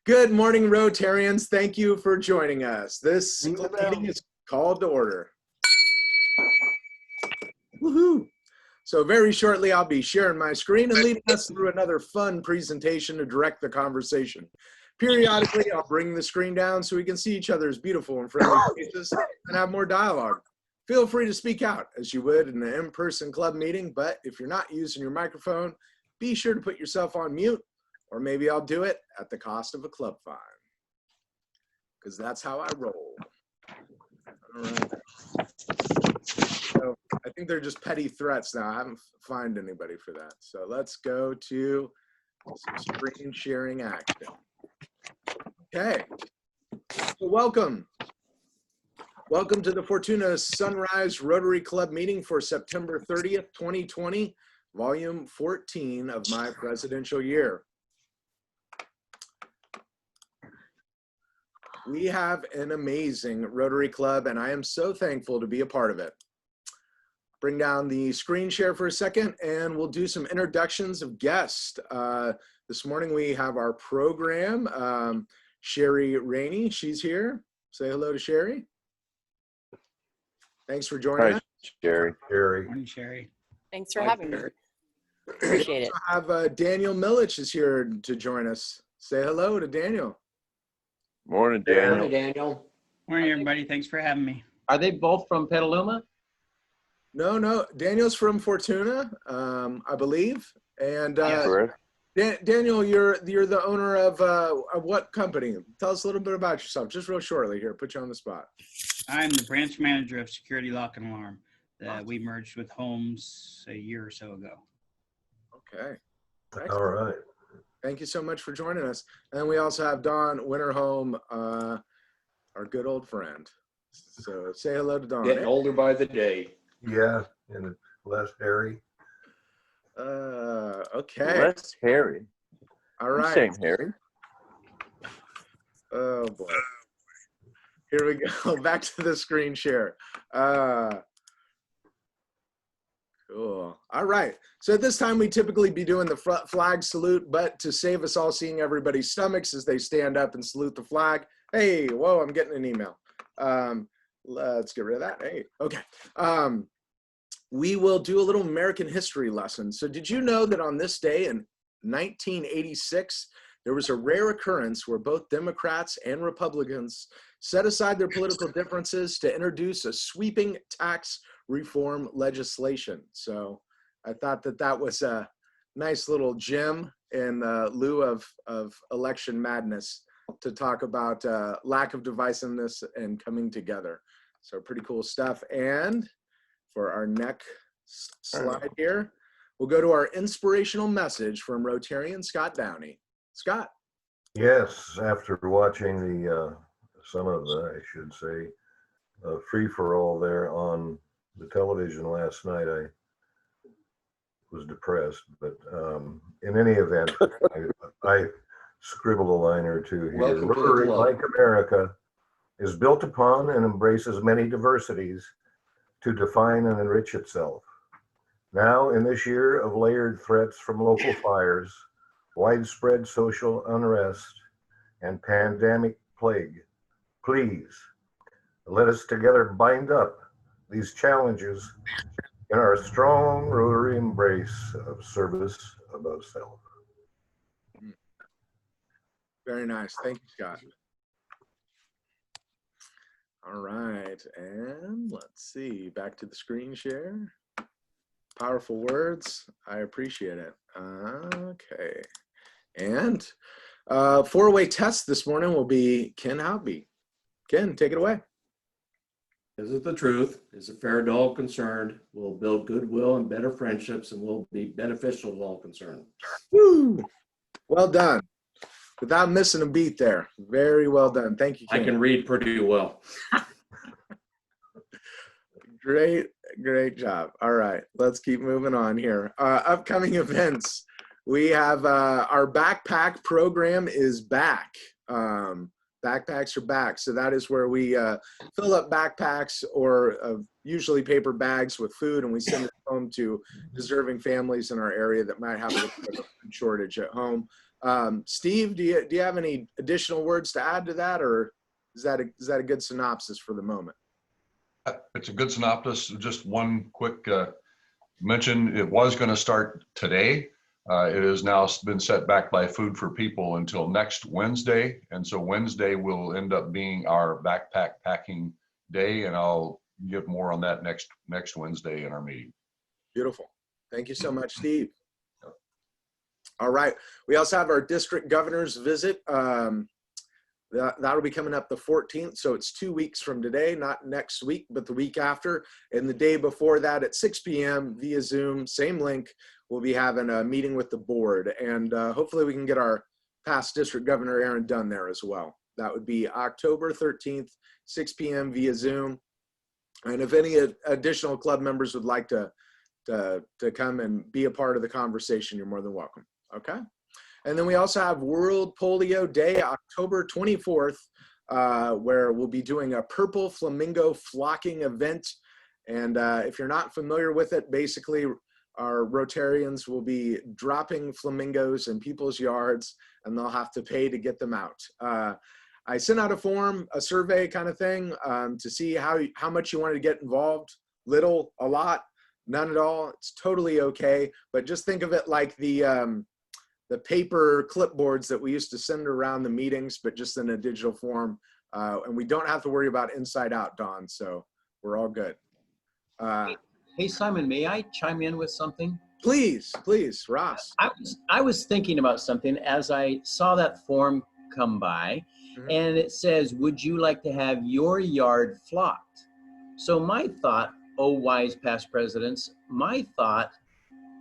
Good morning, Rotarians. Thank you for joining us. This meeting is called to order. Woohoo! So very shortly, I'll be sharing my screen and leading us through another fun presentation to direct the conversation. Periodically, I'll bring the screen down so we can see each other's beautiful and friendly faces and have more dialogue. Feel free to speak out as you would in an in-person club meeting, but if you're not using your microphone, be sure to put yourself on mute, or maybe I'll do it at the cost of a club fine, because that's how I roll. All right. So I think they're just petty threats now. I haven't fined anybody for that. So let's go to some screen sharing action. Okay, so welcome. Welcome to the Fortuna Sunrise Rotary Club meeting for September 30th, 2020, volume 14 of my presidential year. We have an amazing Rotary Club, and I am so thankful to be a part of it. Bring down the screen share for a second, and we'll do some introductions of guests. This morning we have our program, Shari Ranney. She's here. Say hello to Shari. Thanks for joining us. Shari. Morning, Shari. Thanks for having me. Appreciate it. We have Daniel Milich is here to join us. Say hello to Daniel. Morning, Daniel. Morning, Daniel. Morning, everybody. Thanks for having me. Are they both from Petaluma? No. Daniel's from Fortuna, I believe. And Correct. Daniel, you're the owner of what company? Tell us a little bit about yourself, just real shortly here. Put you on the spot. I'm the branch manager of Security Lock and Alarm that we merged with Homes a year or so ago. Okay. All right. Thank you so much for joining us. And then we also have Don Winterholm, our good old friend. So say hello to Don. Getting older by the day. Yeah, and less dairy. Okay. Less Harry. All right. Same Harry. Oh boy. Here we go. Back to the screen share. Cool. All right. So at this time, we typically be doing the flag salute, but to save us all seeing everybody's stomachs as they stand up and salute the flag. Hey, whoa, I'm getting an email. Let's get rid of that. Hey, okay. We will do a little American history lesson. So did you know that on this day in 1986, there was a rare occurrence where both Democrats and Republicans set aside their political differences to introduce a sweeping tax reform legislation. So I thought that that was a nice little gem in lieu of election madness to talk about lack of divisiveness and coming together. So pretty cool stuff. And for our next slide here, we'll go to our inspirational message from Rotarian Scott Downey. Scott. Yes, after watching the some of the, I should say, free-for-all there on the television last night, I was depressed. But in any event, I scribbled a line or two here. Welcome to the Rotary, club. like America, is built upon and embraces many diversities to define and enrich itself. Now, in this year of layered threats from local fires, widespread social unrest, and pandemic plague, please let us together bind up these challenges in our strong Rotary embrace of service above self. Very nice. Thank you, Scott. All right, and let's see, back to the screen share. Powerful words, I appreciate it. Okay, and four-way test this morning will be Ken Howby. Ken, take it away. Is it the truth? Is it fair to all concerned? Will build goodwill and better friendships and will be beneficial to all concerned. Woo! Well done. Without missing a beat there. Very well done. Thank you, Ken. I can read pretty well. Great job. All right, let's keep moving on here. Upcoming events. We have our backpack program is back. Backpacks are back. So that is where we fill up backpacks or usually paper bags with food, and we send it home to deserving families in our area that might have a food shortage at home. Steve, do you have any additional words to add to that, or is that a good synopsis for the moment? It's a good synopsis. Just one quick mention. It was going to start today. It has now been set back by Food for People until next Wednesday. And so Wednesday will end up being our backpack packing day. And I'll give more on that next Wednesday in our meeting. Beautiful. Thank you so much, Steve. All right. We also have our district governor's visit. That'll be coming up the 14th. So it's 2 weeks from today, not next week, but the week after. And the day before that at 6 p.m. via Zoom, same link, we'll be having a meeting with the board. And hopefully we can get our past district governor, Aaron Dunn, there as well. That would be October 13th, 6 p.m. via Zoom. And if any additional club members would like to come and be a part of the conversation, you're more than welcome. Okay. And then we also have World Polio Day, October 24th, where we'll be doing a purple flamingo flocking event. And if you're not familiar with it, basically our Rotarians will be dropping flamingos in people's yards, and they'll have to pay to get them out. I sent out a form, a survey kind of thing, to see how much you wanted to get involved. Little, a lot, none at all. It's totally okay. But just think of it like the paper clipboards that we used to send around the meetings, but just in a digital form. And we don't have to worry about inside out, Don. So we're all good. Hey, Simon, may I chime in with something? Please, Ross. I was thinking about something as I saw that form come by, and it says, would you like to have your yard flocked? So my thought, oh, wise past presidents, my thought,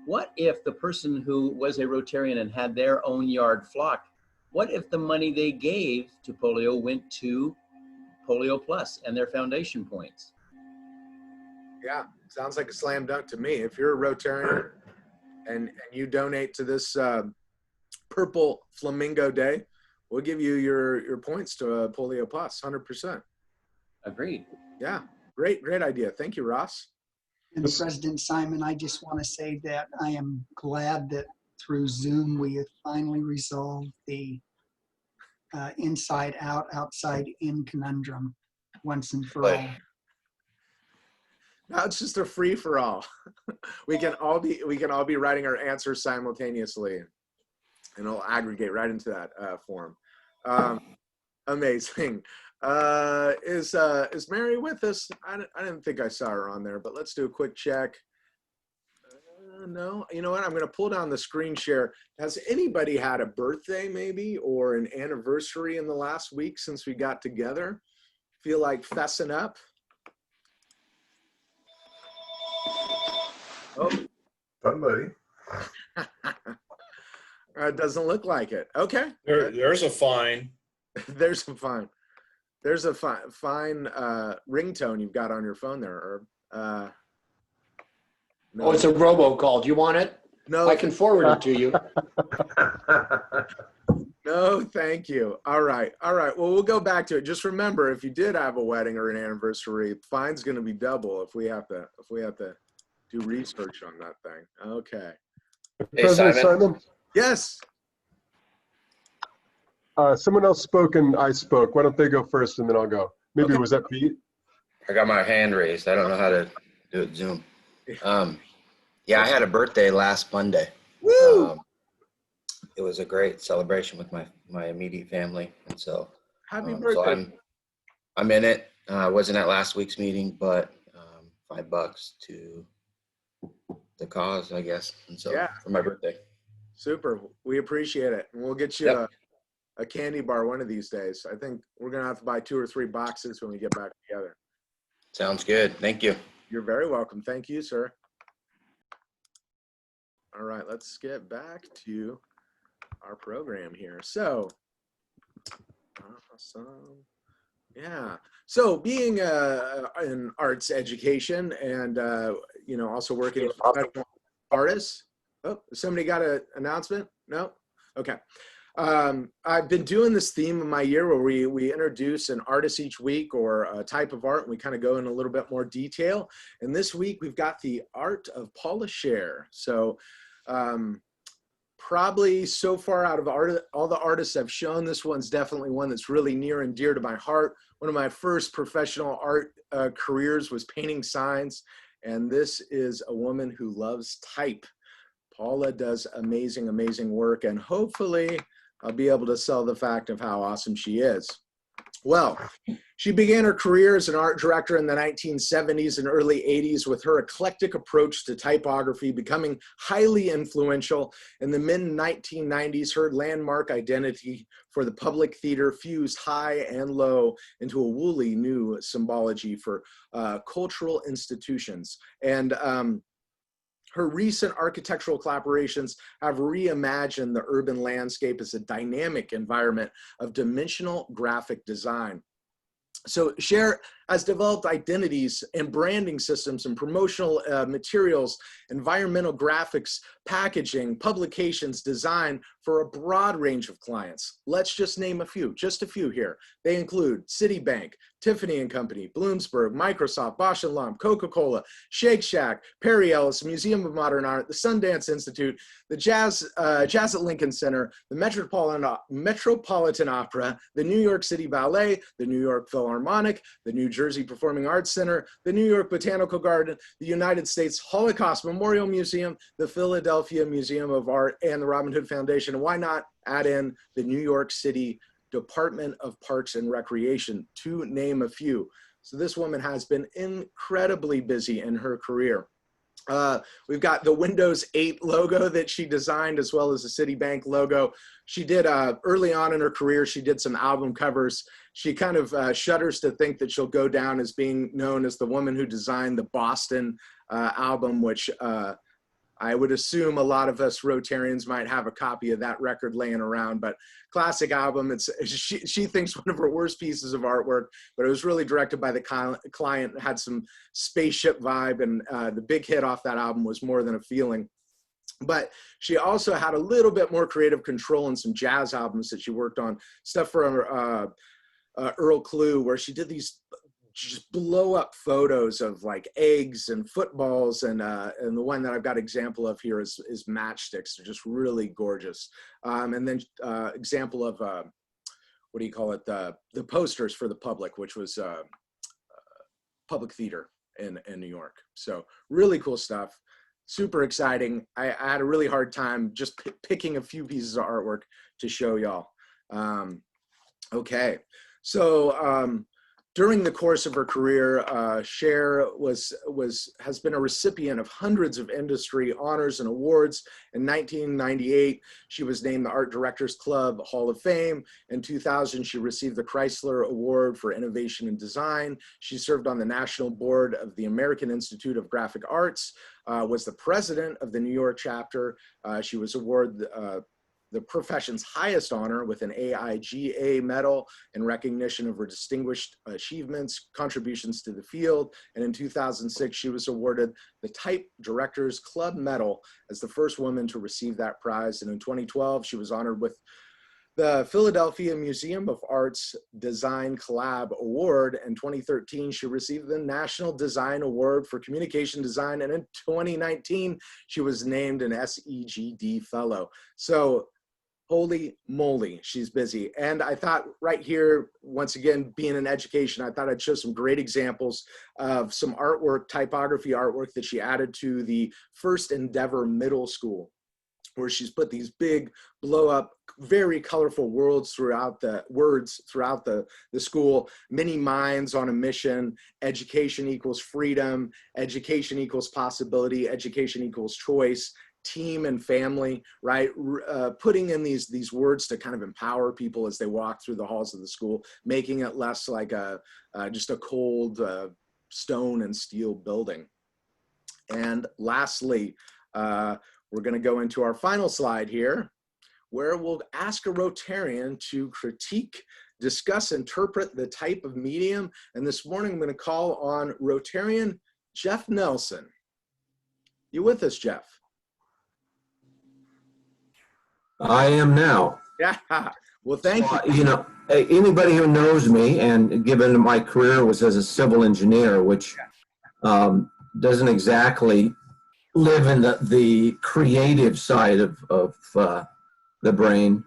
what if the person who was a Rotarian and had their own yard flocked, what if the money they gave to polio went to Polio Plus and their foundation points? Yeah, sounds like a slam dunk to me. If you're a Rotarian and you donate to this Purple Flamingo Day, we'll give you your points to Polio Plus, 100%. Agreed. Yeah, great idea. Thank you, Ross. And President Simon, I just want to say that I am glad that through Zoom we have finally resolved the inside out, outside in conundrum once and for all. Now it's just a free for all. we can all be writing our answers simultaneously, and it'll aggregate right into that form. Amazing. Is Mary with us? I didn't think I saw her on there, but let's do a quick check. No, you know what? I'm going to pull down the screen share. Has anybody had a birthday maybe, or an anniversary in the last week since we got together? Feel like fessing up? Oh, Somebody. it doesn't look like it. Okay. There's a fine. There's a fine. There's a fine ringtone you've got on your phone there, Herb. No. Oh, it's a robocall. Do you want it? No. I can forward it to you. No, thank you. All right. Well, we'll go back to it. Just remember, if you did have a wedding or an anniversary, fine's going to be double if we have to do research on that thing. Okay. Hey, President Simon. Simon, Yes. someone else spoke and I spoke. Why don't they go first and then I'll go? Maybe Okay. Was that Pete? I got my hand raised. I don't know how to do it Zoom. Yeah, I had a birthday last Monday. Woo! It was a great celebration with my immediate family, and so Happy so birthday. I'm in it. I wasn't at last week's meeting, but $5 to the cause, I guess, and so Yeah. for my birthday. Super. We appreciate it. And we'll get you a candy bar one of these days. I think we're going to have to buy 2 or 3 boxes when we get back together. Sounds good. Thank you. You're very welcome. Thank you, sir. All right, let's get back to our program here. So, awesome. Yeah. So being in arts education and, also working with professional artists. Oh, somebody got an announcement? No? Okay. I've been doing this theme of my year where we introduce an artist each week or a type of art, and we kind of go in a little bit more detail. And this week we've got the art of Paula Scher. So probably so far out of all the artists I've shown, this one's definitely one that's really near and dear to my heart. One of my first professional art careers was painting signs, and this is a woman who loves type. Paula does amazing, amazing work, and hopefully I'll be able to sell the fact of how awesome she is. Well, she began her career as an art director in the 1970s and early 80s with her eclectic approach to typography, becoming highly influential. In the mid-1990s, her landmark identity for the public theater fused high and low into a woolly new symbology for cultural institutions. And her recent architectural collaborations have reimagined the urban landscape as a dynamic environment of dimensional graphic design. So Cher has developed identities and branding systems and promotional materials, environmental graphics, packaging, publications, design for a broad range of clients. Let's just name a few, just a few here. They include Citibank, Tiffany & Company, Bloomsburg, Microsoft, Bosch & Lomb, Coca-Cola, Shake Shack, Perry Ellis, Museum of Modern Art, the Sundance Institute, the Jazz at Lincoln Center, the Metropolitan Opera, the New York City Ballet, the New York Philharmonic, the New Jersey Performing Arts Center, the New York Botanical Garden, the United States Holocaust Memorial Museum, the Philadelphia Museum of Art, and the Robin Hood Foundation. And why not add in the New York City Department of Parks and Recreation, to name a few. So this woman has been incredibly busy in her career. We've got the Windows 8 logo that she designed, as well as the Citibank logo. She did, early on in her career, she did some album covers. She kind of shudders to think that she'll go down as being known as the woman who designed the Boston album, which I would assume a lot of us Rotarians might have a copy of that record laying around, but classic album. She thinks one of her worst pieces of artwork, but it was really directed by the client, had some spaceship vibe, and the big hit off that album was More Than a Feeling. But she also had a little bit more creative control in some jazz albums that she worked on, stuff for Earl Clue, where she did these just blow up photos of like eggs and footballs, and the one that I've got example of here is matchsticks. They're just really gorgeous. And then example of what do you call it, the posters for the public, which was public theater in New York. So really cool stuff, super exciting. I had a really hard time just picking a few pieces of artwork to show y'all. Okay, so during the course of her career, Cher has been a recipient of hundreds of industry honors and awards. In 1998, she was named the Art Directors Club Hall of Fame. In 2000, she received the Chrysler Award for Innovation in Design. She served on the National Board of the American Institute of Graphic Arts, was the president of the New York chapter. She was awarded the profession's highest honor with an AIGA medal in recognition of her distinguished achievements, contributions to the field. And in 2006, she was awarded the Type Directors Club Medal as the first woman to receive that prize. And in 2012, she was honored with the Philadelphia Museum of Art's Design Collab Award. In 2013, she received the National Design Award for Communication Design. And in 2019, she was named an SEGD Fellow. So holy moly, she's busy. And I thought right here, once again, being in education, I thought I'd show some great examples of some artwork, typography artwork that she added to the First Endeavor Middle School, where she's put these big blow up, very colorful words throughout the school. Many minds on a mission. Education equals freedom. Education equals possibility. Education equals choice. Team and family, right? Putting in these words to kind of empower people as they walk through the halls of the school, making it less like just a cold stone and steel building. And lastly, we're going to go into our final slide here, where we'll ask a Rotarian to critique, discuss, interpret the type of medium. And this morning, I'm going to call on Rotarian Jeff Nelson. You with us, Jeff? I am now. Yeah. Well, thank you. You know, anybody who knows me, and given my career was as a civil engineer, which doesn't exactly live in the creative side of the brain,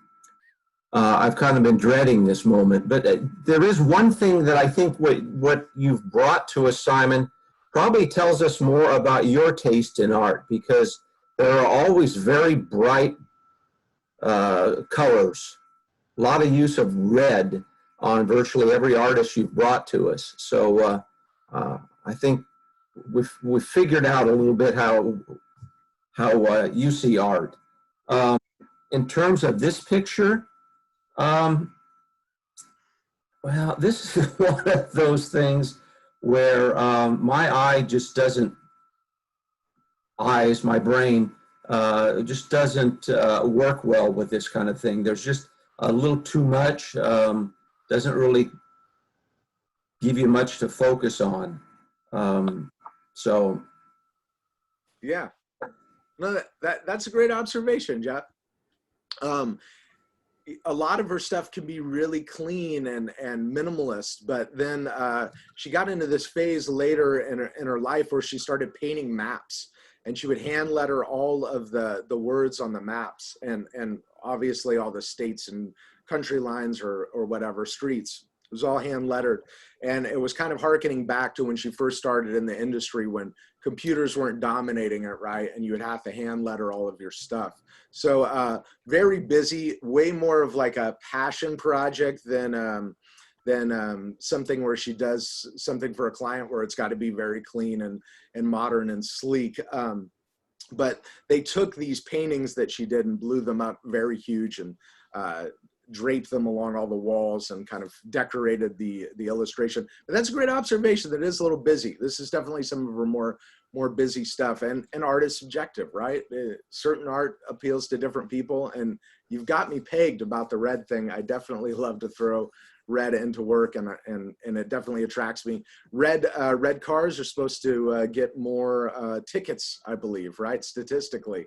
I've kind of been dreading this moment. But there is one thing that I think what you've brought to us, Simon, probably tells us more about your taste in art, because there are always very bright colors, a lot of use of red on virtually every artist you've brought to us. So I think we've figured out a little bit how you see art. In terms of this picture, well, this is one of those things where my eye just doesn't, my brain just doesn't work well with this kind of thing. There's just a little too much, doesn't really give you much to focus on. So. Yeah, no, that's a great observation, Jeff. A lot of her stuff can be really clean and minimalist, but then she got into this phase later in her life where she started painting maps, and she would hand letter all of the words on the maps, and obviously all the states and country lines or whatever, streets. It was all hand lettered. And it was kind of hearkening back to when she first started in the industry, when computers weren't dominating it, right? And you would have to hand letter all of your stuff. So very busy, way more of like a passion project than something where she does something for a client where it's got to be very clean and modern and sleek. But they took these paintings that she did and blew them up very huge, and draped them along all the walls and kind of decorated the illustration. But that's a great observation. That is a little busy. This is definitely some of her more busy stuff, and art is subjective, right? Certain art appeals to different people, and you've got me pegged about the red thing. I definitely love to throw red into work, and it definitely attracts me. Red cars are supposed to get more tickets, I believe, right? Statistically,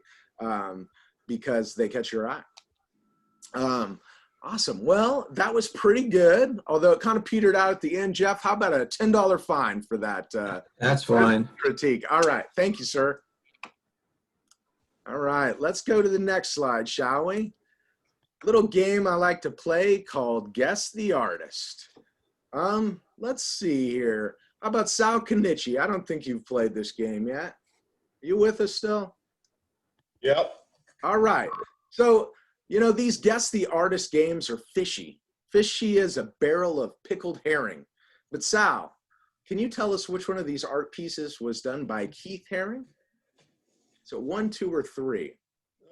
because they catch your eye. Awesome. Well, that was pretty good, although it kind of petered out at the end. Jeff, how about a $10 fine for that? That's fine. Critique. All right. Thank you, sir. All right. Let's go to the next slide, shall we? Little game I like to play called Guess the Artist. Let's see here. How about Sal Kenichi? I don't think you've played this game yet. You with us still? Yep. All right. So, you know, these Guess the Artist games are fishy. Fishy as a barrel of pickled herring. But Sal, can you tell us which one of these art pieces was done by Keith Haring? So 1, 2, or 3?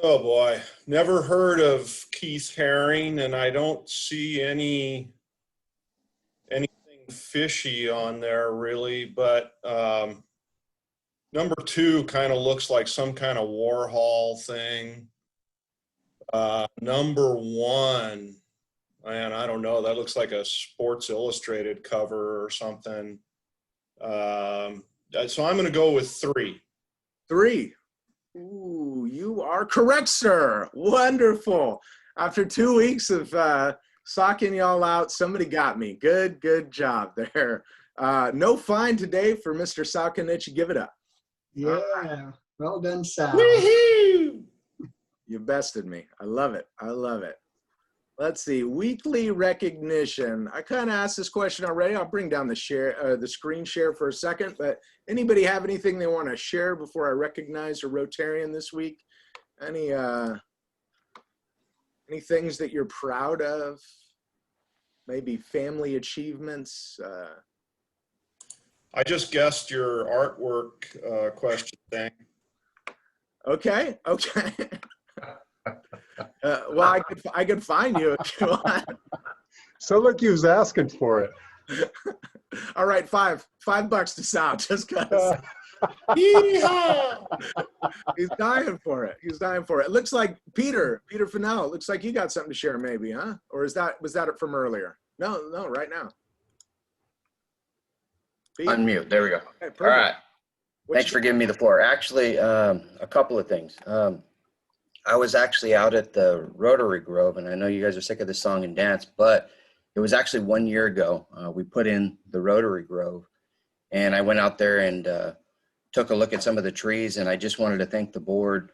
Oh boy, never heard of Keith Haring, and I don't see anything fishy on there really, but number 2 kind of looks like some kind of Warhol thing. Number 1, man, I don't know, that looks like a Sports Illustrated cover or something. So I'm going to go with 3. 3. Ooh, you are correct, sir. Wonderful. After 2 weeks of socking y'all out, somebody got me. Good job there. No fine today for Mr. Sal Kenichi. Give it up. Yeah. Well done, Sal. Woohoo! You bested me. I love it. I love it. Let's see. Weekly recognition. I kind of asked this question already. I'll bring down the screen share for a second, but anybody have anything they want to share before I recognize a Rotarian this week? Any things that you're proud of? Maybe family achievements? I just guessed your artwork question thing. Okay. Well, I could find you if you want. So look, he was asking for it. All right, $5 to Sal, just cause. He's dying for it. He's dying for it. It looks like Peter Fennell. Looks like you got something to share, maybe, huh? Or was that it from earlier? No, right now. Peter. Unmute. There we go. Okay, all right. Thanks for giving me the floor. Actually, a couple of things. I was actually out at the Rotary Grove, and I know you guys are sick of this song and dance, but it was actually 1 year ago. We put in the Rotary Grove, and I went out there and took a look at some of the trees, and I just wanted to thank the board,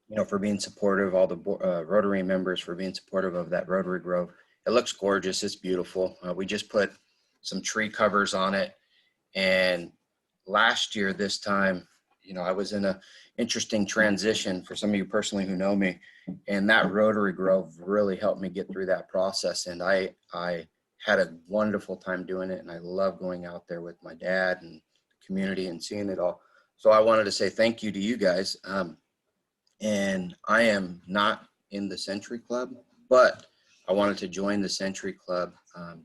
you know, for being supportive, all the Rotary members for being supportive of that Rotary Grove. It looks gorgeous. It's beautiful. We just put some tree covers on it. And last year, this time, you know, I was in a interesting transition for some of you personally who know me. And that Rotary Grove really helped me get through that process. And I had a wonderful time doing it. And I love going out there with my dad and the community and seeing it all. So I wanted to say thank you to you guys. And I am not in the Century Club, but I wanted to join the Century Club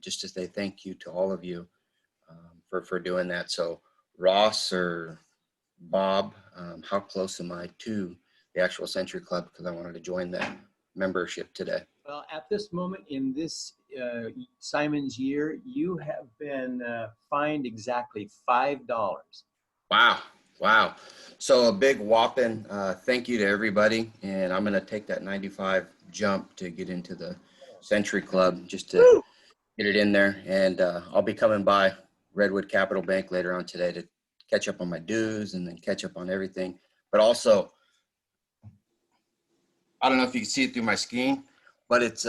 just to say thank you to all of you for doing that. So Ross or Bob, how close am I to the actual Century Club? Because I wanted to join that membership today. Well, at this moment in this Simon's year, you have been fined exactly $5. Wow. Wow. So a big whopping thank you to everybody. And I'm going to take that 95 jump to get into the Century Club just to get it in there. And I'll be coming by Redwood Capital Bank later on today to catch up on my dues and then catch up on everything. But also, I don't know if you can see it through my screen, but it's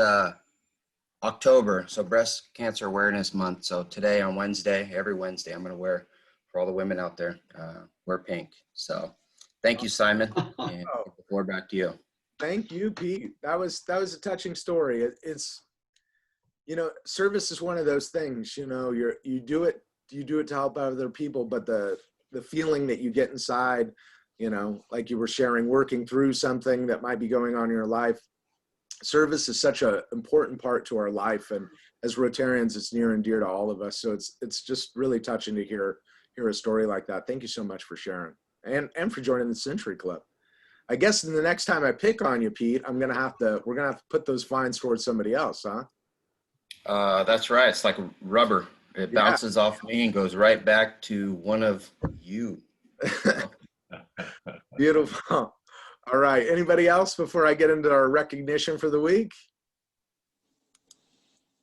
October, so Breast Cancer Awareness Month. So today on Wednesday, every Wednesday, I'm going to wear, for all the women out there, wear pink. So thank you, Simon, and the floor back to you. Thank you, Pete. That was a touching story. It's, you know, service is one of those things, you know, you do it to help other people, but the feeling that you get inside, you know, like you were sharing, working through something that might be going on in your life. Service is such an important part to our life, and as Rotarians, it's near and dear to all of us. So it's just really touching to hear a story like that. Thank you so much for sharing and for joining the Century Club. I guess the next time I pick on you, Pete, we're gonna have to put those fines towards somebody else, huh? That's right. It's like rubber. It bounces off me and goes right back to one of you. Beautiful. All right. Anybody else before I get into our recognition for the week?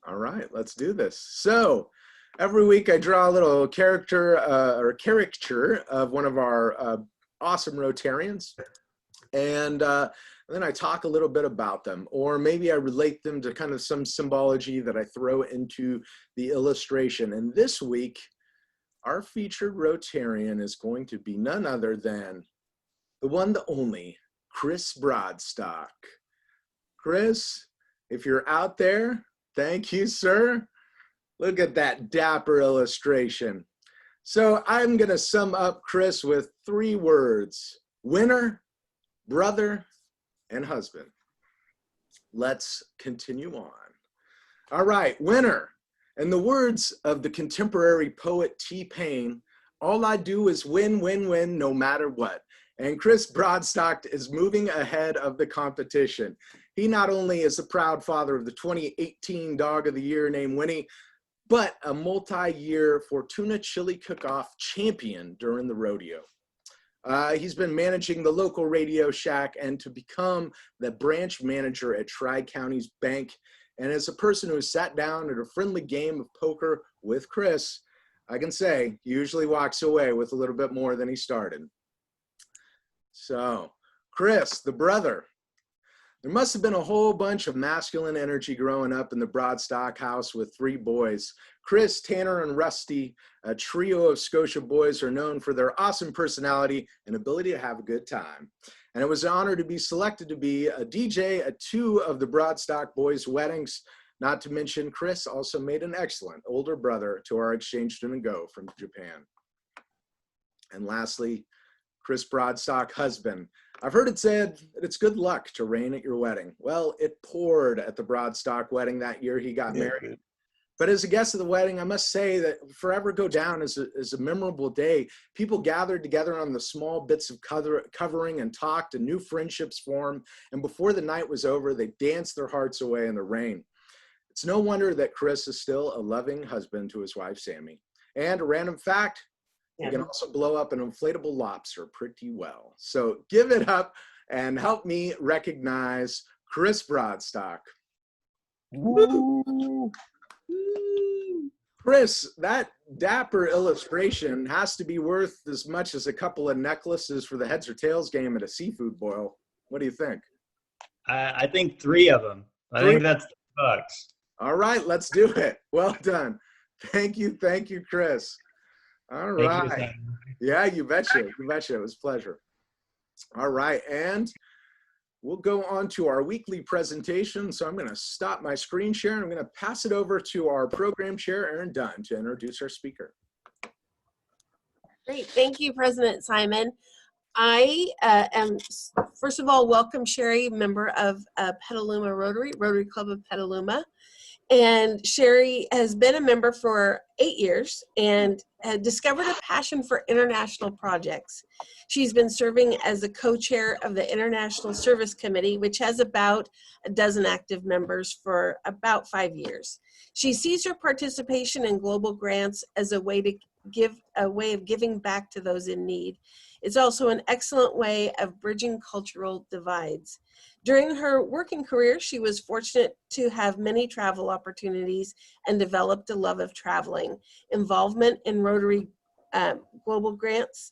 All right, let's do this. So every week I draw a little character or caricature of one of our awesome Rotarians. And then I talk a little bit about them, or maybe I relate them to kind of some symbology that I throw into the illustration. And this week, our featured Rotarian is going to be none other than the one, the only, Chris Broadstock. Chris, if you're out there, thank you, sir. Look at that dapper illustration. So I'm going to sum up Chris with 3 words: winner, brother, and husband. Let's continue on. All right, winner. In the words of the contemporary poet T-Pain, all I do is win, win, win, no matter what. And Chris Broadstock is moving ahead of the competition. He not only is the proud father of the 2018 Dog of the Year named Winnie, but a multi-year Fortuna Chili Cook-Off champion during the rodeo. He's been managing the local Radio Shack and to become the branch manager at Tri-Counties Bank. And as a person who has sat down at a friendly game of poker with Chris, I can say he usually walks away with a little bit more than he started. So, Chris, the brother. There must have been a whole bunch of masculine energy growing up in the Broadstock house with 3 boys. Chris, Tanner, and Rusty, a trio of Scotia boys, are known for their awesome personality and ability to have a good time. And it was an honor to be selected to be a DJ at 2 of the Broadstock boys' weddings. Not to mention, Chris also made an excellent older brother to our exchange student go from Japan. And lastly, Chris Broadstock, husband. I've heard it said that it's good luck to rain at your wedding. Well, it poured at the Broadstock wedding that year he got married. But as a guest of the wedding, I must say that forever go down as a memorable day. People gathered together on the small bits of covering and talked, and new friendships formed. And before the night was over, they danced their hearts away in the rain. It's no wonder that Chris is still a loving husband to his wife, Sammy. And a random fact, he can also blow up an inflatable lobster pretty well. So give it up and help me recognize Chris Broadstock. Woo! Chris, that dapper illustration has to be worth as much as a couple of necklaces for the heads or tails game at a seafood boil. What do you think? I think 3 of them. I 3? think that's $10. All right, let's do it. Well done. Thank you, Chris. All right. Thank you, Yeah, you betcha. You betcha. It was a pleasure. All right, and we'll go on to our weekly presentation. So I'm going to stop my screen share and I'm going to pass it over to our program chair, Erin Dunn, to introduce our speaker. Great. Thank you, President Simon. I am, first of all, welcome Shari, member of Petaluma Rotary Club of Petaluma. And Shari has been a member for 8 years and had discovered a passion for international projects. She's been serving as the co-chair of the International Service Committee, which has about a dozen active members, for about 5 years. She sees her participation in global grants as a way of giving back to those in need. It's also an excellent way of bridging cultural divides. During her working career, she was fortunate to have many travel opportunities and developed a love of traveling. Involvement in Rotary global grants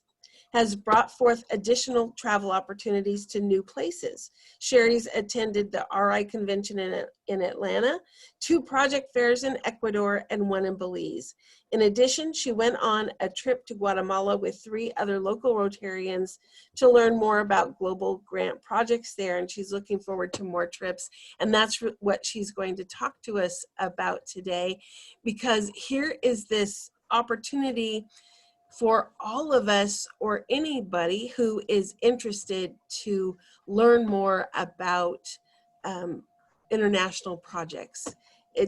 has brought forth additional travel opportunities to new places. Shari's attended the RI convention in Atlanta, 2 project fairs in Ecuador, and 1 in Belize. In addition, she went on a trip to Guatemala with 3 other local Rotarians to learn more about global grant projects there, and she's looking forward to more trips. And that's what she's going to talk to us about today, because here is this opportunity for all of us or anybody who is interested to learn more about international projects.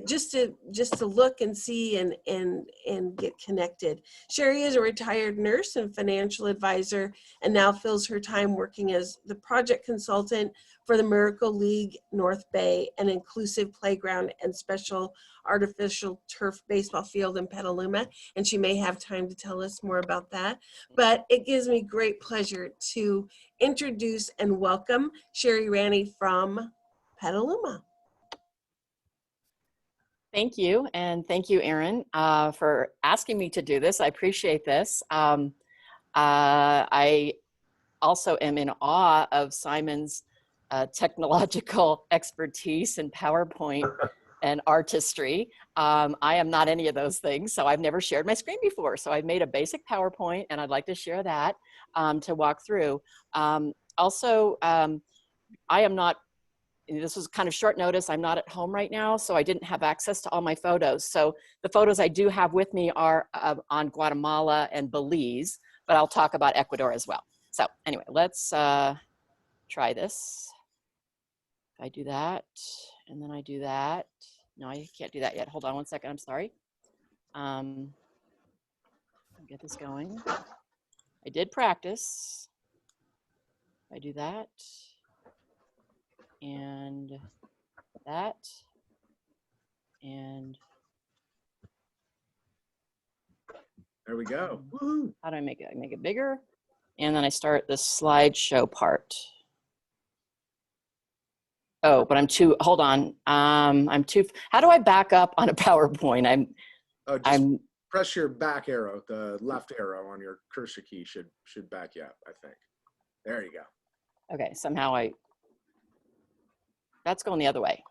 Just to look and see and get connected. Shari is a retired nurse and financial advisor and now fills her time working as the project consultant for the Miracle League North Bay, an inclusive playground and special artificial turf baseball field in Petaluma. And she may have time to tell us more about that. But it gives me great pleasure to introduce and welcome Shari Ranney from Petaluma. Thank you, and thank you, Erin, for asking me to do this. I appreciate this. I also am in awe of Simon's technological expertise in PowerPoint and artistry. I am not any of those things, so I've never shared my screen before. So I've made a basic PowerPoint, and I'd like to share that to walk through. Also, I am not, this was kind of short notice. I'm not at home right now, so I didn't have access to all my photos. So the photos I do have with me are on Guatemala and Belize, but I'll talk about Ecuador as well. So anyway, let's try this. If I do that, and then I do that. No, I can't do that yet. Hold on 1 second, I'm sorry. I'll get this going. I did practice. I do that. And that, and there we go. How do I make it? I make it bigger, and then I start the slideshow part. Oh, but I'm too, hold on. I'm too, how do I back up on a PowerPoint? I'm press your back arrow, the left arrow on your cursor key should back you up, I think. There you go. Okay, somehow that's going the other way.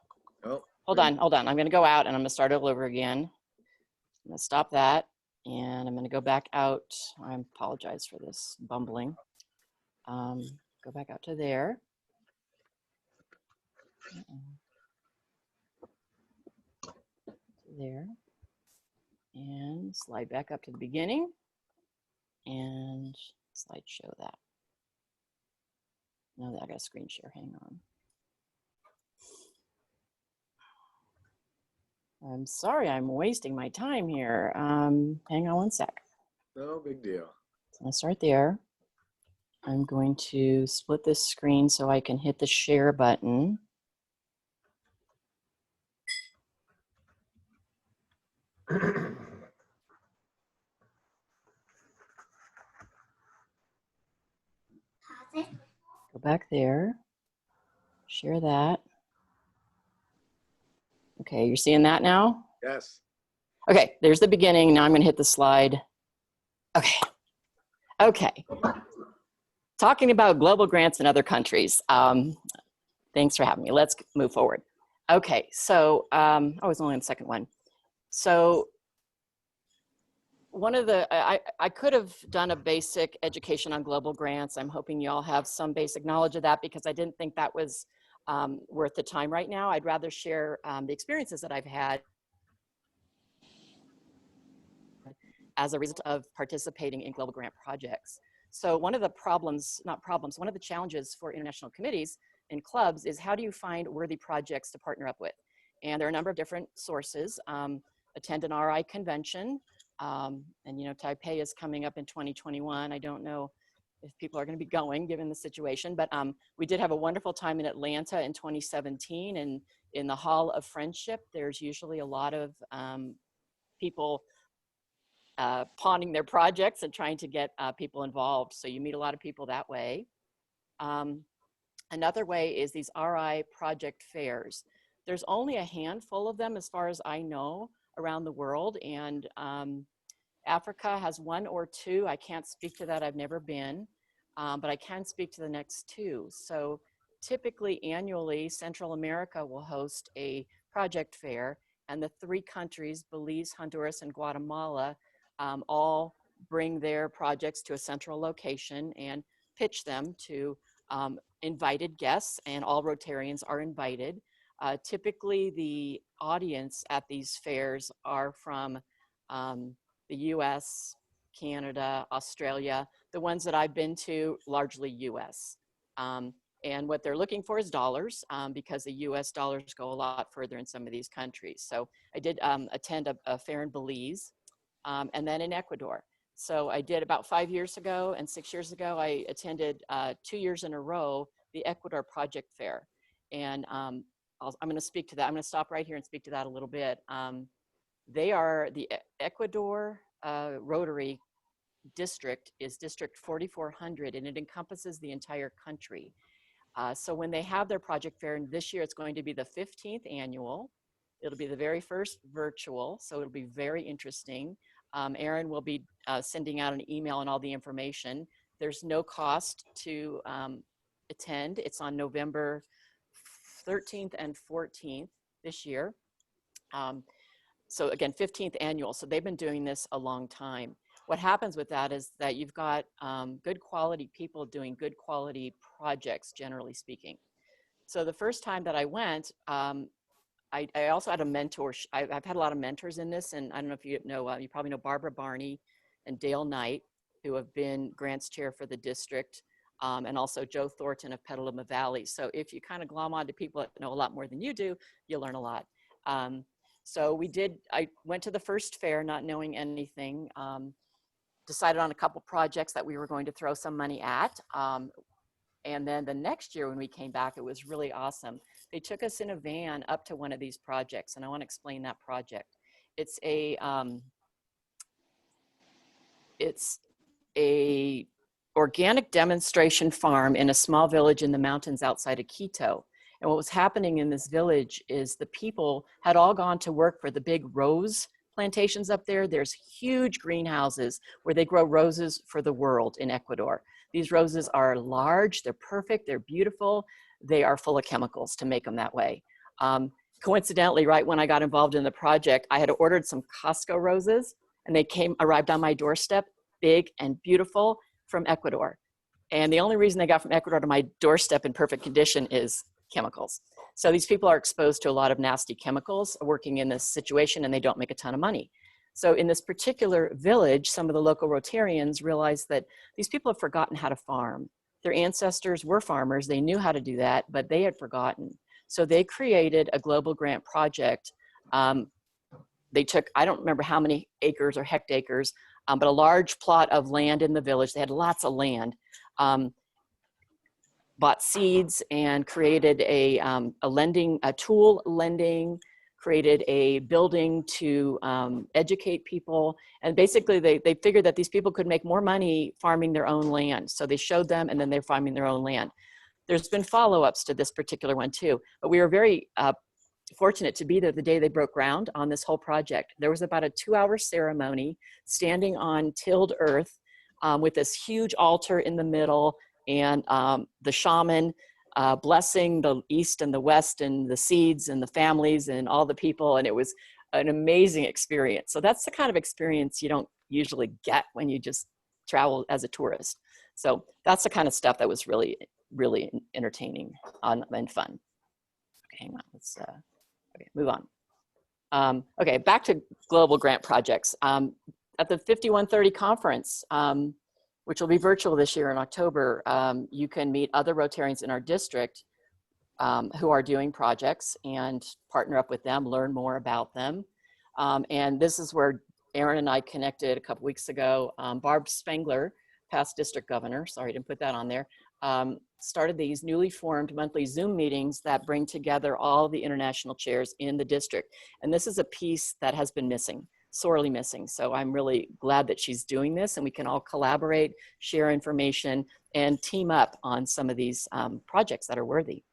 Oh, hold on. I'm going to go out and I'm going to start all over again. I'm going to stop that and I'm going to go back out. I apologize for this bumbling. Go back out to there. There. And slide back up to the beginning and slideshow that. Now that I got a screen share, hang on. I'm sorry, I'm wasting my time here. Hang on 1 sec. No big deal. So I'm gonna start there. I'm going to split this screen so I can hit the share button. Go back there, share that. Okay, you're seeing that now? Yes. Okay, there's the beginning. Now I'm going to hit the slide. Okay. Okay. Talking about global grants in other countries. Thanks for having me. Let's move forward. Okay, so I was only on the second one. So one of the, I could have done a basic education on global grants. I'm hoping you all have some basic knowledge of that because I didn't think that was worth the time right now. I'd rather share the experiences that I've had as a result of participating in global grant projects. So one of the problems, not problems, one of the challenges for international committees and clubs is how do you find worthy projects to partner up with? And there are a number of different sources. Attend an RI convention, and you know, Taipei is coming up in 2021. I don't know if people are going to be going given the situation, but we did have a wonderful time in Atlanta in 2017, and in the Hall of Friendship, there's usually a lot of people pawning their projects and trying to get people involved. So you meet a lot of people that way. Another way is these RI project fairs. There's only a handful of them as far as I know around the world, and Africa has one or two. I can't speak to that, I've never been, but I can speak to the next two. So typically annually, Central America will host a project fair, and the three countries, Belize, Honduras, and Guatemala, all bring their projects to a central location and pitch them to invited guests, and all Rotarians are invited. Typically, the audience at these fairs are from the US, Canada, Australia. The ones that I've been to, largely US. And what they're looking for is dollars, because the US dollars go a lot further in some of these countries. So I did attend a fair in Belize, and then in Ecuador. So I did about 5 years ago, and 6 years ago, I attended 2 years in a row, the Ecuador Project Fair. And I'm going to speak to that. I'm going to stop right here and speak to that a little bit. They are the Ecuador Rotary District is District 4400, and it encompasses the entire country. So when they have their project fair, and this year it's going to be the 15th annual, it'll be the very first virtual, so it'll be very interesting. Aaron will be sending out an email and all the information. There's no cost to attend. It's on November 13th and 14th this year. So again, 15th annual. So they've been doing this a long time. What happens with that is that you've got good quality people doing good quality projects, generally speaking. So the first time that I went, I also had a mentor. I've had a lot of mentors in this, and I don't know if you know, you probably know Barbara Barney and Dale Knight, who have been grants chair for the district, and also Joe Thornton of Petaluma Valley. So if you kind of glom onto people that know a lot more than you do, you'll learn a lot. So I went to the first fair not knowing anything, decided on a couple projects that we were going to throw some money at. And then the next year when we came back, it was really awesome. They took us in a van up to one of these projects, and I want to explain that project. It's a organic demonstration farm in a small village in the mountains outside of Quito. And what was happening in this village is the people had all gone to work for the big rose plantations up there. There's huge greenhouses where they grow roses for the world in Ecuador. These roses are large, they're perfect, they're beautiful. They are full of chemicals to make them that way. Coincidentally, right when I got involved in the project, I had ordered some Costco roses, and they arrived on my doorstep, big and beautiful, from Ecuador. And the only reason they got from Ecuador to my doorstep in perfect condition is chemicals. So these people are exposed to a lot of nasty chemicals working in this situation, and they don't make a ton of money. So in this particular village, some of the local Rotarians realized that these people have forgotten how to farm. Their ancestors were farmers, they knew how to do that, but they had forgotten. So they created a global grant project. They took, I don't remember how many acres or hectares, but a large plot of land in the village. They had lots of land. Bought seeds and created a tool lending, created a building to educate people. And basically they figured that these people could make more money farming their own land. So they showed them, and then they're farming their own land. There's been follow-ups to this particular one too, but we were very fortunate to be there the day they broke ground on this whole project. There was about a 2-hour ceremony standing on tilled earth with this huge altar in the middle, and the shaman blessing the east and the west and the seeds and the families and all the people. And it was an amazing experience. So that's the kind of experience you don't usually get when you just travel as a tourist. So that's the kind of stuff that was really, really entertaining and fun. Okay, hang on, let's okay, move on. Okay, back to global grant projects. At the 5130 conference, which will be virtual this year in October, you can meet other Rotarians in our district who are doing projects and partner up with them, learn more about them. And this is where Aaron and I connected a couple weeks ago. Barb Spengler, past district governor, sorry, I didn't put that on there, started these newly formed monthly Zoom meetings that bring together all the international chairs in the district. And this is a piece that has been missing, sorely missing. So I'm really glad that she's doing this, and we can all collaborate, share information, and team up on some of these projects that are worthy,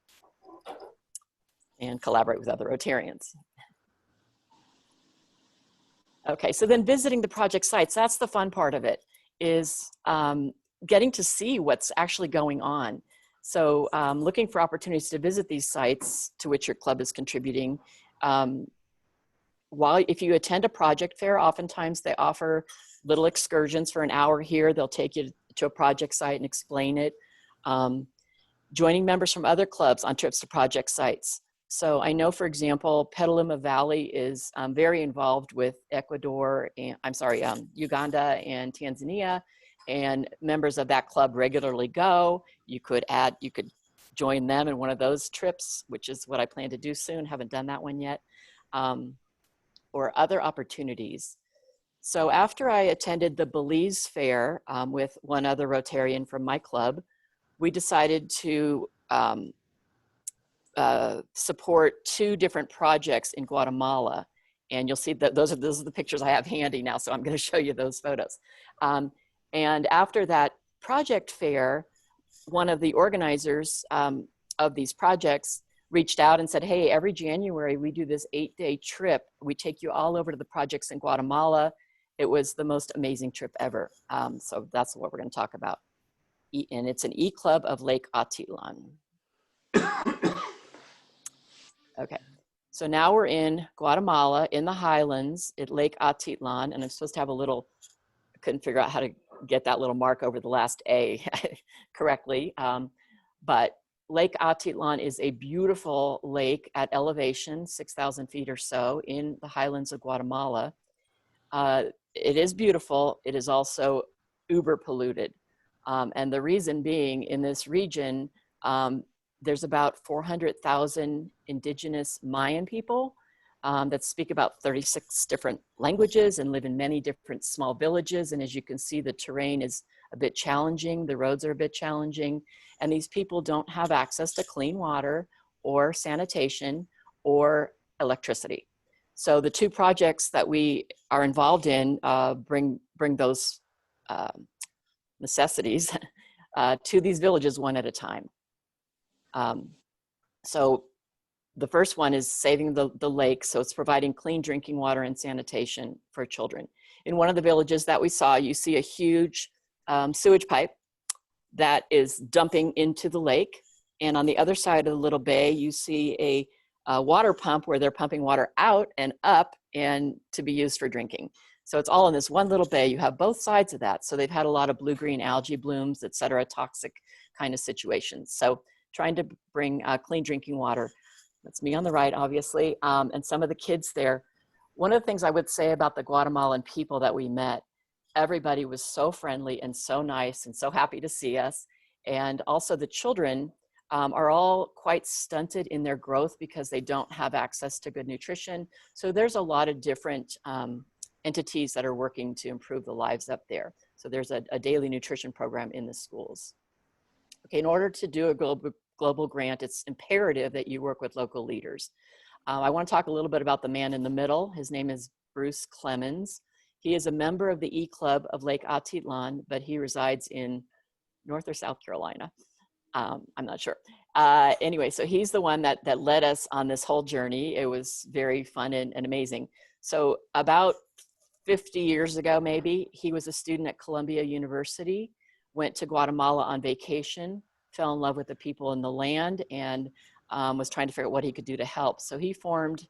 and collaborate with other Rotarians. Okay, so then visiting the project sites, that's the fun part of it, is getting to see what's actually going on. So looking for opportunities to visit these sites to which your club is contributing. If you attend a project fair, oftentimes they offer little excursions for an hour here. They'll take you to a project site and explain it. Joining members from other clubs on trips to project sites. So I know, for example, Petaluma Valley is very involved with Ecuador, and Uganda and Tanzania, and members of that club regularly go. You could join them in one of those trips, which is what I plan to do soon. Haven't done that one yet. Or other opportunities. So after I attended the Belize Fair with one other Rotarian from my club, we decided to support 2 different projects in Guatemala. And you'll see that those are the pictures I have handy now, so I'm going to show you those photos. And after that project fair, one of the organizers of these projects reached out and said, hey, every January we do this 8-day trip. We take you all over to the projects in Guatemala. It was the most amazing trip ever. So that's what we're going to talk about. And it's an E-Club of Lake Atitlan. Okay, so now we're in Guatemala in the highlands at Lake Atitlan, and I'm supposed to have a little, I couldn't figure out how to get that little mark over the last A correctly, but Lake Atitlan is a beautiful lake at elevation, 6,000 feet or so in the highlands of Guatemala. It is beautiful. It is also uber polluted. And the reason being, in this region, there's about 400,000 indigenous Mayan people that speak about 36 different languages and live in many different small villages. And as you can see, the terrain is a bit challenging. The roads are a bit challenging. And these people don't have access to clean water or sanitation or electricity. So the 2 projects that we are involved in bring those necessities to these villages one at a time. So the first one is saving the lake. So it's providing clean drinking water and sanitation for children. In one of the villages that we saw, you see a huge sewage pipe that is dumping into the lake. And on the other side of the little bay, you see a water pump where they're pumping water out and up and to be used for drinking. So it's all in this one little bay. You have both sides of that. So they've had a lot of blue-green algae blooms, et cetera, toxic kind of situations. So trying to bring clean drinking water. That's me on the right, obviously, and some of the kids there. One of the things I would say about the Guatemalan people that we met, everybody was so friendly and so nice and so happy to see us. And also the children are all quite stunted in their growth because they don't have access to good nutrition. So there's a lot of different entities that are working to improve the lives up there. So there's a daily nutrition program in the schools. Okay, in order to do a global grant, it's imperative that you work with local leaders. I want to talk a little bit about the man in the middle. His name is Bruce Clemens. He is a member of the E-Club of Lake Atitlan, but he resides in North or South Carolina. I'm not sure. Anyway, so he's the one that led us on this whole journey. It was very fun and amazing. So about 50 years ago, maybe, he was a student at Columbia University, went to Guatemala on vacation, fell in love with the people in the land, and was trying to figure out what he could do to help. So he formed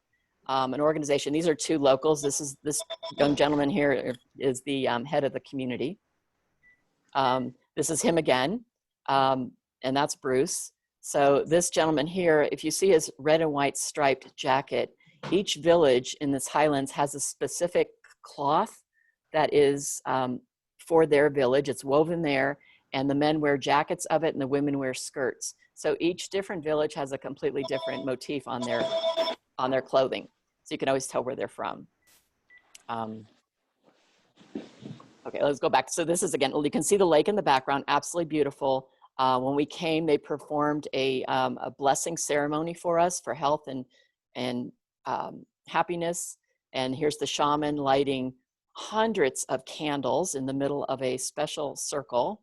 an organization. These are two locals. This young gentleman here is the head of the community. This is him again, and that's Bruce. So this gentleman here, if you see his red and white striped jacket, each village in this highlands has a specific cloth that is for their village. It's woven there, and the men wear jackets of it and the women wear skirts. So each different village has a completely different motif on their clothing. So you can always tell where they're from. Okay, let's go back. So this is, again, you can see the lake in the background, absolutely beautiful. When we came, they performed a blessing ceremony for us for health and happiness. And here's the shaman lighting hundreds of candles in the middle of a special circle.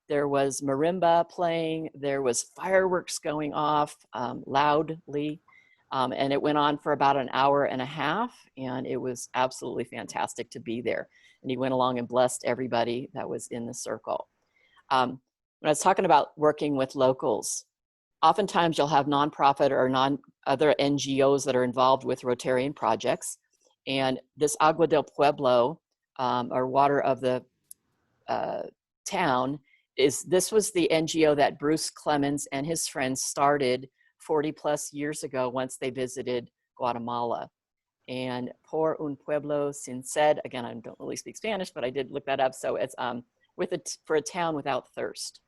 There was marimba playing. There was fireworks going off loudly. And it went on for about an hour and a half. And it was absolutely fantastic to be there. And he went along and blessed everybody that was in the circle. When I was talking about working with locals, oftentimes you'll have nonprofit or other NGOs that are involved with Rotarian projects. And this Agua del Pueblo, or water of the town, this was the NGO that Bruce Clemens and his friends started 40 plus years ago once they visited Guatemala. And Por un Pueblo sin sed, again, I don't really speak Spanish, but I did look that up. So it's for a town without thirst.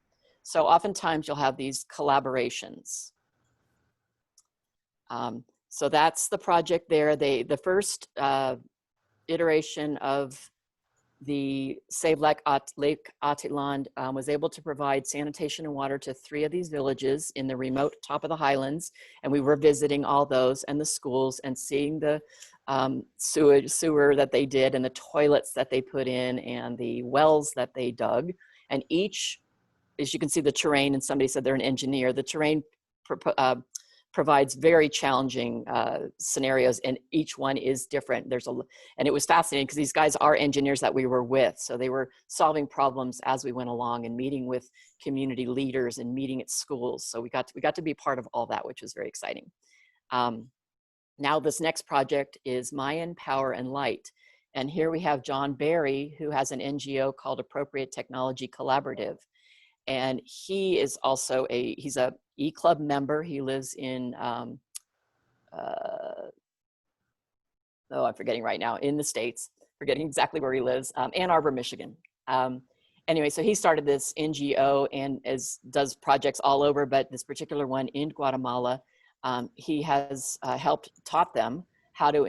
So oftentimes you'll have these collaborations. So that's the project there. The first iteration of the Save Lake Atitlán was able to provide sanitation and water to 3 of these villages in the remote top of the highlands. And we were visiting all those and the schools and seeing the sewer that they did and the toilets that they put in and the wells that they dug. And each, as you can see the terrain, and somebody said they're an engineer, the terrain provides very challenging scenarios, and each one is different. And it was fascinating because these guys are engineers that we were with. So they were solving problems as we went along and meeting with community leaders and meeting at schools. So we got to be part of all that, which was very exciting. Now this next project is Mayan Power and Light. And here we have John Barry, who has an NGO called Appropriate Technology Collaborative. And he is also he's a E-Club member. He lives in, I'm forgetting right now, in the States, forgetting exactly where he lives, Ann Arbor, Michigan. Anyway, so he started this NGO and does projects all over, but this particular one in Guatemala, he has taught them how to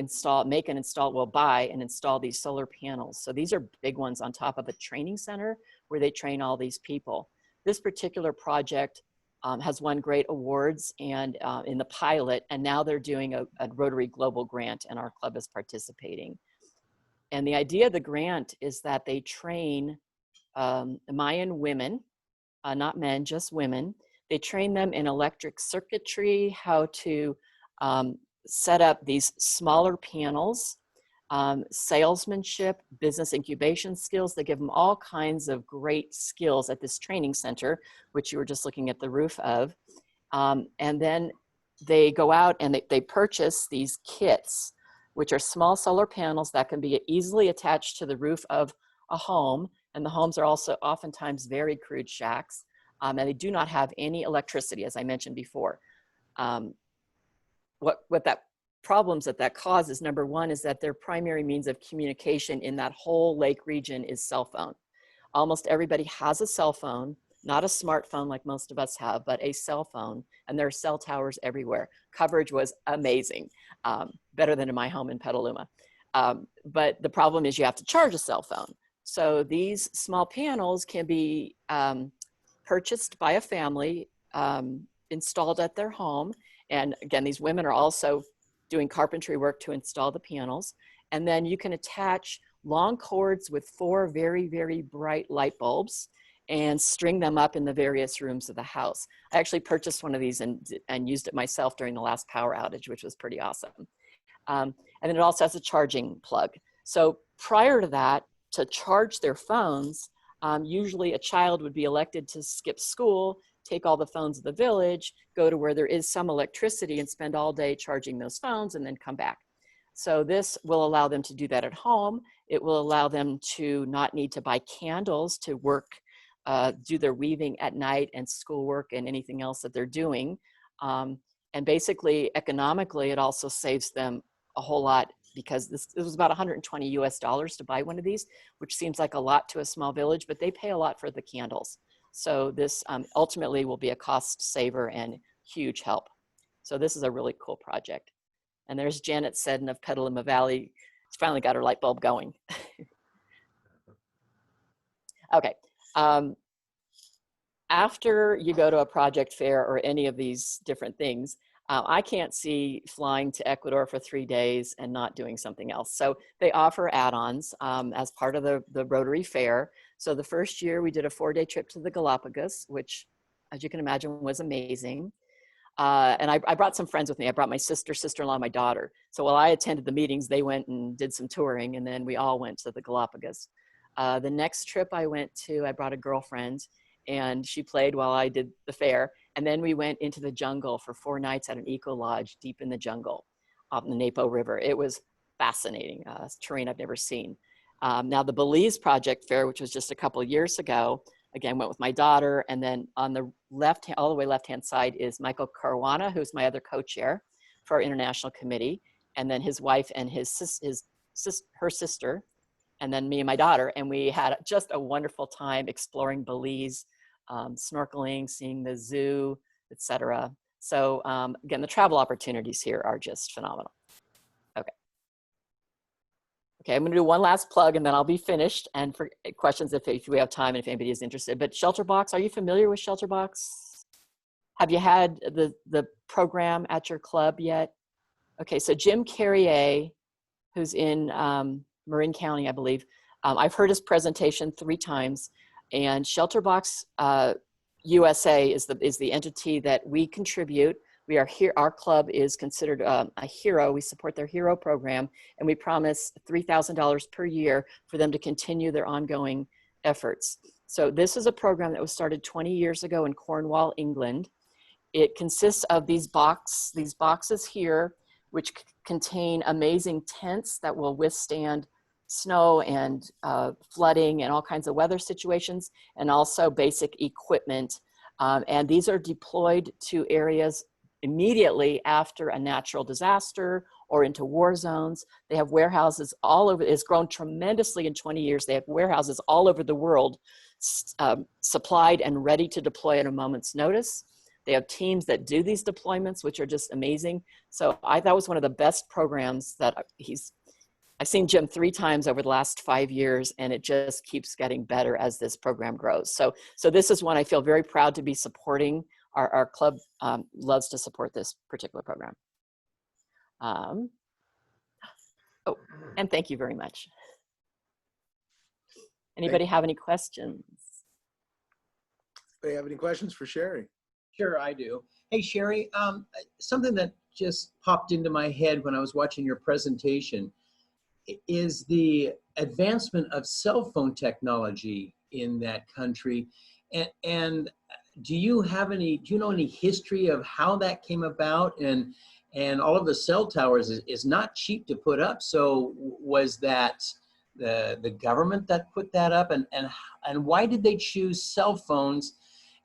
buy and install these solar panels. So these are big ones on top of a training center where they train all these people. This particular project has won great awards and in the pilot, and now they're doing a Rotary Global Grant, and our club is participating. And the idea of the grant is that they train Mayan women, not men, just women. They train them in electric circuitry, how to set up these smaller panels, salesmanship, business incubation skills. They give them all kinds of great skills at this training center, which you were just looking at the roof of. And then they go out and they purchase these kits, which are small solar panels that can be easily attached to the roof of a home. And the homes are also oftentimes very crude shacks. And they do not have any electricity, as I mentioned before. Problems that causes, number one, is that their primary means of communication in that whole lake region is cell phone. Almost everybody has a cell phone, not a smartphone like most of us have, but a cell phone, and there are cell towers everywhere. Coverage was amazing, better than in my home in Petaluma. But the problem is you have to charge a cell phone. So these small panels can be purchased by a family, installed at their home. And again, these women are also doing carpentry work to install the panels. And then you can attach long cords with 4 very, very bright light bulbs. and string them up in the various rooms of the house. I actually purchased one of these and used it myself during the last power outage, which was pretty awesome. And then it also has a charging plug. So prior to that, to charge their phones, usually a child would be elected to skip school, take all the phones of the village, go to where there is some electricity and spend all day charging those phones and then come back. So this will allow them to do that at home. It will allow them to not need to buy candles to work, do their weaving at night and schoolwork and anything else that they're doing. And basically, economically, it also saves them a whole lot, because this was about $120 US to buy one of these, which seems like a lot to a small village, but they pay a lot for the candles. So this ultimately will be a cost saver and huge help. So this is a really cool project. And there's Janet Seddon of Petaluma Valley. She's finally got her light bulb going. Okay. After you go to a project fair or any of these different things, I can't see flying to Ecuador for 3 days and not doing something else. So they offer add-ons as part of the Rotary Fair. So the first year we did a 4-day trip to the Galapagos, which, as you can imagine, was amazing. And I brought some friends with me. I brought my sister, sister-in-law, my daughter. So while I attended the meetings, they went and did some touring, and then we all went to the Galapagos. The next trip I went to, I brought a girlfriend, and she played while I did the fair. And then we went into the jungle for 4 nights at an eco lodge deep in the jungle on the Napo River. It was fascinating, terrain I've never seen. Now the Belize Project Fair, which was just a couple of years ago, again, went with my daughter. And then on the left, all the way left-hand side is Michael Caruana, who's my other co-chair for our international committee. And then his wife and her sister, and then me and my daughter. And we had just a wonderful time exploring Belize, snorkeling, seeing the zoo, etc. So again, the travel opportunities here are just phenomenal. Okay. Okay, I'm gonna do one last plug and then I'll be finished. And for questions, if we have time and if anybody is interested. But Shelterbox, are you familiar with Shelterbox? Have you had the program at your club yet? Okay, so Jim Carrier, who's in Marin County, I believe. I've heard his presentation 3 times, and Shelterbox USA is the entity that we contribute. We are here. Our club is considered a hero. We support their hero program, and we promise $3,000 per year for them to continue their ongoing efforts. So this is a program that was started 20 years ago in Cornwall, England. It consists of these boxes here, which contain amazing tents that will withstand snow and flooding and all kinds of weather situations, and also basic equipment. And these are deployed to areas immediately after a natural disaster or into war zones. They have warehouses all over. It's grown tremendously in 20 years. They have warehouses all over the world, supplied and ready to deploy at a moment's notice. They have teams that do these deployments, which are just amazing. So that was one of the best programs that I've seen Jim 3 times over the last 5 years, and it just keeps getting better as this program grows. So this is one I feel very proud to be supporting. Our club loves to support this particular program. Oh, and thank you very much. Anybody have any questions? Anybody have any questions for Shari? Sure, I do. Hey, Shari, something that just popped into my head when I was watching your presentation is the advancement of cell phone technology in that country. And do you know any history of how that came about? And all of the cell towers is not cheap to put up. So was that the government that put that up? And why did they choose cell phones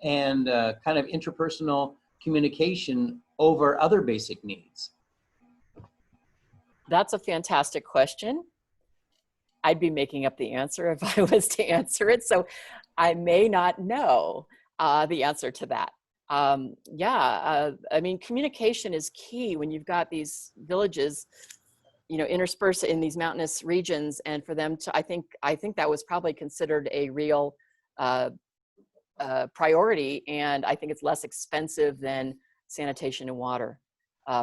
and kind of interpersonal communication over other basic needs? That's a fantastic question. I'd be making up the answer if I was to answer it. So I may not know the answer to that. I mean, communication is key when you've got these villages, interspersed in these mountainous regions, and for them to, I think that was probably considered a real priority, and I think it's less expensive than sanitation and water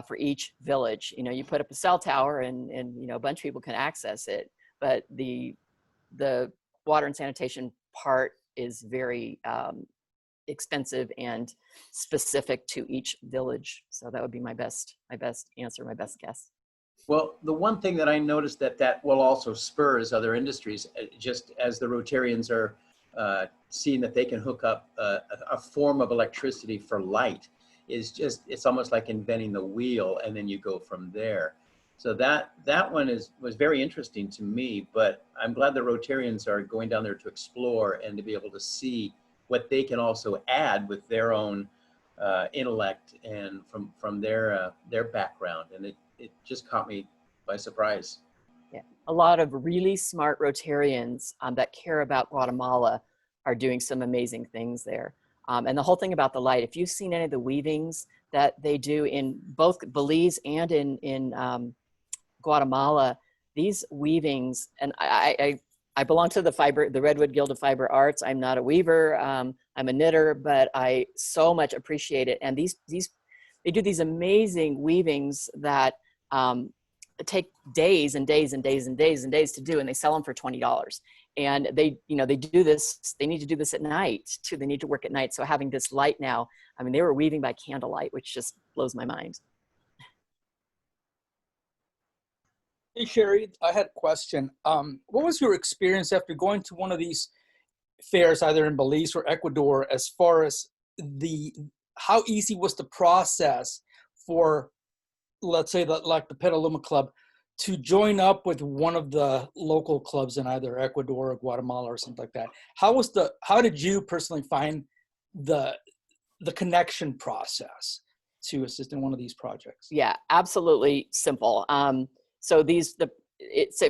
for each village. You put up a cell tower and a bunch of people can access it, but the water and sanitation part is very expensive and specific to each village. So that would be my best answer, my best guess. Well, the one thing that I noticed that will also spur is other industries, just as the Rotarians are seeing that they can hook up a form of electricity for light, it's almost like inventing the wheel, and then you go from there. So that one was very interesting to me, but I'm glad the Rotarians are going down there to explore and to be able to see what they can also add with their own intellect and from their background. And it just caught me by surprise. Yeah, a lot of really smart Rotarians that care about Guatemala are doing some amazing things there. And the whole thing about the light, if you've seen any of the weavings that they do in both Belize and in Guatemala, these weavings, and I belong to the Redwood Guild of Fiber Arts. I'm not a weaver, I'm a knitter, but I so much appreciate it. And they do these amazing weavings that take days and days and days and days and days to do, and they sell them for $20. And they do this, they need to do this at night too. They need to work at night. So having this light now, I mean, they were weaving by candlelight, which just blows my mind. Hey, Shari, I had a question. What was your experience after going to one of these fairs, either in Belize or Ecuador, as far as how easy was the process for, let's say, like the Petaluma Club, to join up with one of the local clubs in either Ecuador or Guatemala or something like that? How did you personally find the connection process to assist in one of these projects? Yeah, absolutely simple. So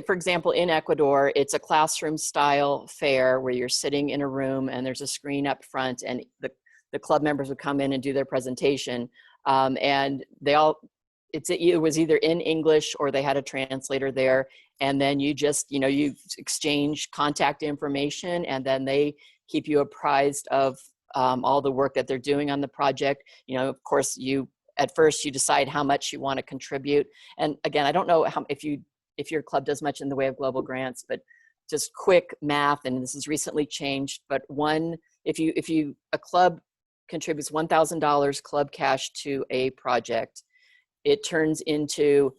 for example, in Ecuador, it's a classroom style fair where you're sitting in a room and there's a screen up front, and the club members would come in and do their presentation. And it was either in English or they had a translator there. And then you just, you exchange contact information, and then they keep you apprised of all the work that they're doing on the project. Of course, at first you decide how much you want to contribute. And again, I don't know if your club does much in the way of global grants, but just quick math, and this has recently changed, but if a club contributes $1,000 club cash to a project, it turns into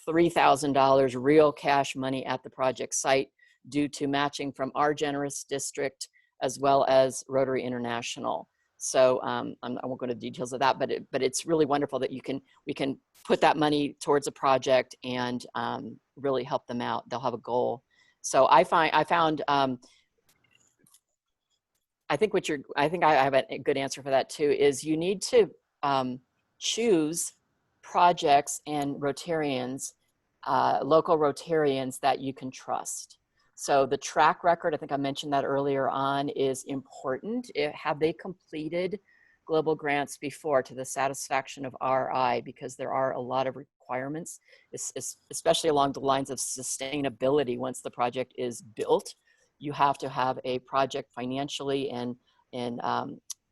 $3,000 real cash money at the project site due to matching from our generous district as well as Rotary International. So I won't go into details of that, but it's really wonderful that we can put that money towards a project and really help them out. They'll have a goal. So I found I think I have a good answer for that too, is you need to choose projects and Rotarians, local Rotarians that you can trust. So the track record, I think I mentioned that earlier on, is important. Have they completed global grants before to the satisfaction of RI? Because there are a lot of requirements, especially along the lines of sustainability. Once the project is built, you have to have a project financially and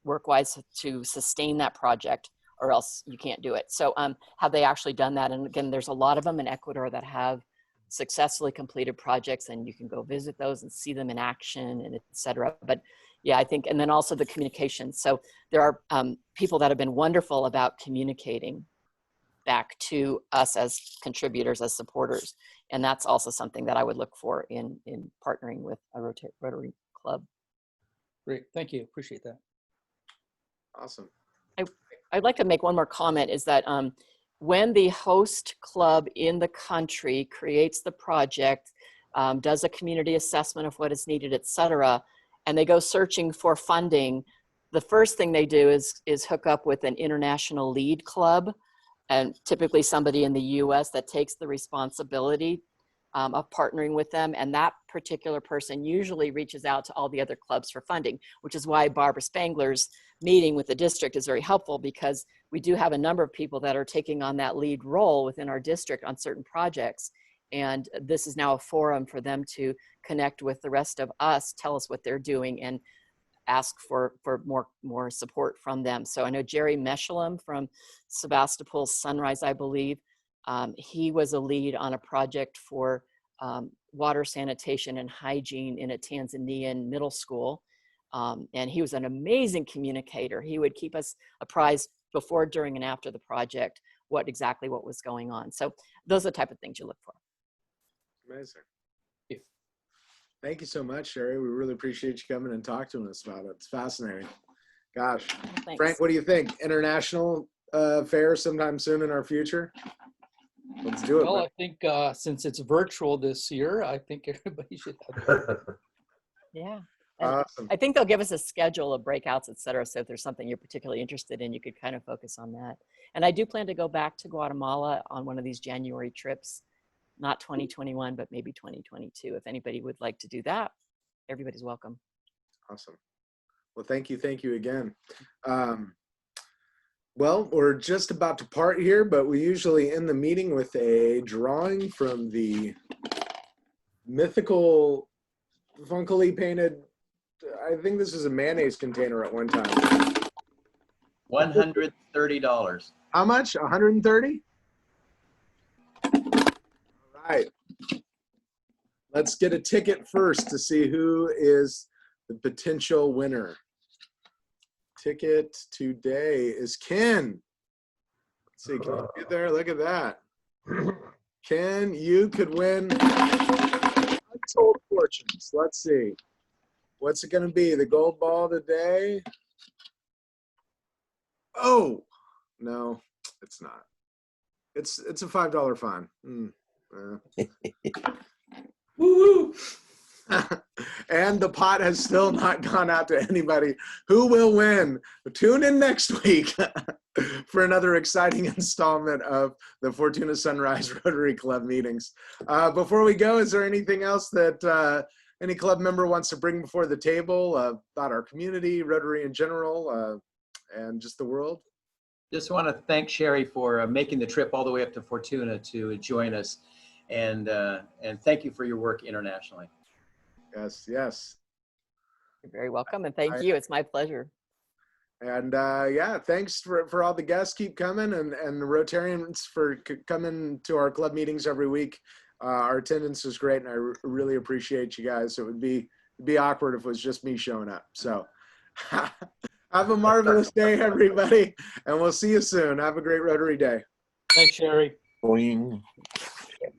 work-wise to sustain that project, or else you can't do it. So have they actually done that? And again, there's a lot of them in Ecuador that have successfully completed projects, and you can go visit those and see them in action and et cetera. But yeah, I think, and then also the communication. So there are people that have been wonderful about communicating back to us as contributors, as supporters. And that's also something that I would look for in partnering with a Rotary Club. Great, thank you, appreciate that. Awesome. I'd like to make one more comment, is that when the host club in the country creates the project, does a community assessment of what is needed, et cetera, and they go searching for funding, the first thing they do is hook up with an international lead club, and typically somebody in the US that takes the responsibility of partnering with them. And that particular person usually reaches out to all the other clubs for funding, which is why Barbara Spangler's meeting with the district is very helpful, because we do have a number of people that are taking on that lead role within our district on certain projects. And this is now a forum for them to connect with the rest of us, tell us what they're doing, and ask for more support from them. So I know Jerry Meshalem from Sebastopol Sunrise, I believe, he was a lead on a project for water sanitation and hygiene in a Tanzanian middle school. And he was an amazing communicator. He would keep us apprised before, during, and after the project, what was going on. So those are the type of things you look for. Amazing. Thank you so much, Shari. We really appreciate you coming and talking to us about it. It's fascinating. Gosh. Thanks. Frank, what do you think? International fair sometime soon in our future? Let's do it. Well, man. I think since it's virtual this year, I think everybody should have. Yeah. And Awesome. I think they'll give us a schedule of breakouts, et cetera. So if there's something you're particularly interested in, you could kind of focus on that. And I do plan to go back to Guatemala on one of these January trips, not 2021, but maybe 2022. If anybody would like to do that, everybody's welcome. Awesome. Well, thank you again. Well, we're just about to part here, but we usually end the meeting with a drawing from the mythical, funkily painted, I think this is a mayonnaise container at one time. $130. How much? 130? All right. Let's get a ticket first to see who is the potential winner. Ticket today is Ken. Let's see, can you get there? Look at that. Ken, you could win untold fortunes. Let's see. What's it going to be? The gold ball today? Oh, no, it's not. It's a $5 fine. Woo-hoo. And the pot has still not gone out to anybody. Who will win? Tune in next week for another exciting installment of the Fortuna Sunrise Rotary Club meetings. Before we go, is there anything else that any club member wants to bring before the table about our community, Rotary in general, and just the world? Just want to thank Shari for making the trip all the way up to Fortuna to join us, and thank you for your work internationally. Yes, yes. You're very welcome, and thank you. It's my pleasure. And yeah, thanks for all the guests. Keep coming, and the Rotarians for coming to our club meetings every week. Our attendance is great, and I really appreciate you guys. It would be awkward if it was just me showing up. So have a marvelous day, everybody, and we'll see you soon. Have a great Rotary day. Thanks, Shari. Boing.